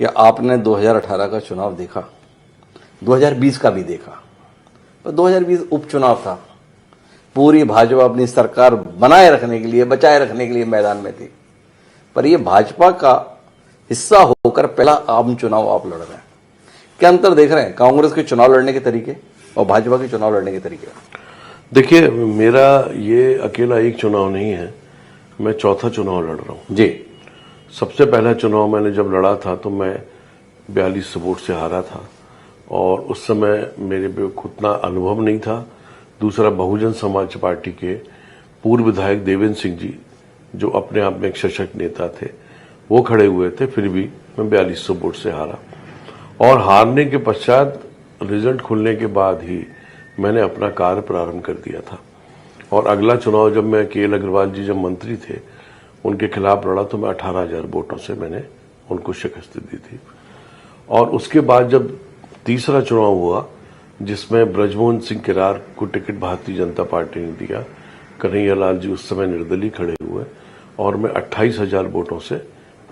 कि आपने 2018 का चुनाव देखा, 2020 का भी देखा, पर 2020 उपचुनाव था। पूरी भाजपा अपनी सरकार बनाए रखने के लिए, बचाए रखने के लिए मैदान में थी, पर यह भाजपा का हिस्सा होकर पहला आम चुनाव आप लड़ रहे हैं। क्या अंतर देख रहे हैं कांग्रेस के चुनाव लड़ने के तरीके और भाजपा के चुनाव लड़ने के तरीके? देखिए, मेरा ये अकेला एक चुनाव नहीं है, मैं चौथा चुनाव लड़ रहा हूं जी। सबसे पहला चुनाव मैंने जब लड़ा था तो मैं 42 वोट से हारा था और उस समय मेरे पे उतना अनुभव नहीं था। दूसरा, बहुजन समाज पार्टी के पूर्व विधायक देवेंद्र सिंह जी, जो अपने आप में एक सशक्त नेता थे, वो खड़े हुए थे, फिर भी मैं 4200 वोट से हारा। और हारने के पश्चात रिजल्ट खुलने के बाद ही मैंने अपना कार्य प्रारंभ कर दिया था। और अगला चुनाव जब मैं के एल अग्रवाल जी जब मंत्री थे, उनके खिलाफ लड़ा तो मैं 18,000 वोटों से मैंने उनको शिकस्त दी थी। और उसके बाद जब तीसरा चुनाव हुआ, जिसमें ब्रजमोहन सिंह किरार को टिकट भारतीय जनता पार्टी ने दिया, कन्हैया लाल जी उस समय निर्दलीय खड़े हुए और मैं 28,000 वोटों से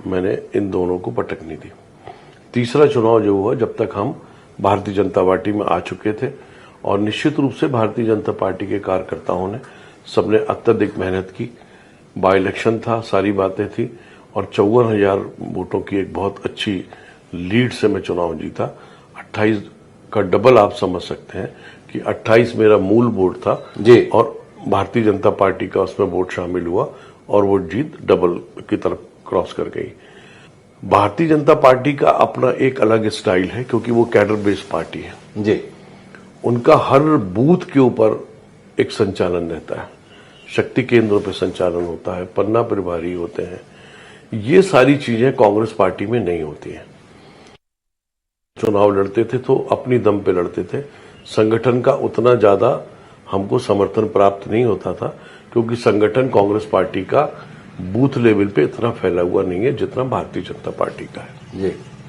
मैंने इन दोनों को पटकनी दी। तीसरा चुनाव जो हुआ, जब तक हम भारतीय जनता पार्टी में आ चुके थे और निश्चित रूप से भारतीय जनता पार्टी के कार्यकर्ताओं ने सबने अत्यधिक मेहनत की, बाई इलेक्शन था, सारी बातें थी और 54,000 वोटों की एक बहुत अच्छी लीड से मैं चुनाव जीता। 28 का डबल आप समझ सकते हैं कि 28 मेरा मूल वोट था जी, और भारतीय जनता पार्टी का उसमें वोट शामिल हुआ और वो जीत डबल की तरफ क्रॉस कर गई। भारतीय जनता पार्टी का अपना एक अलग स्टाइल है क्योंकि वो कैडर बेस्ड पार्टी है जी। उनका हर बूथ के ऊपर एक संचालन रहता है, शक्ति केंद्रों पे संचालन होता है, पन्ना प्रभारी होते हैं। ये सारी चीजें कांग्रेस पार्टी में नहीं होती हैं। चुनाव लड़ते थे तो अपनी दम पे लड़ते थे, संगठन का उतना ज्यादा हमको समर्थन प्राप्त नहीं होता था क्योंकि संगठन कांग्रेस पार्टी का बूथ लेवल पे इतना फैला हुआ नहीं है जितना भारतीय जनता पार्टी का है। जी।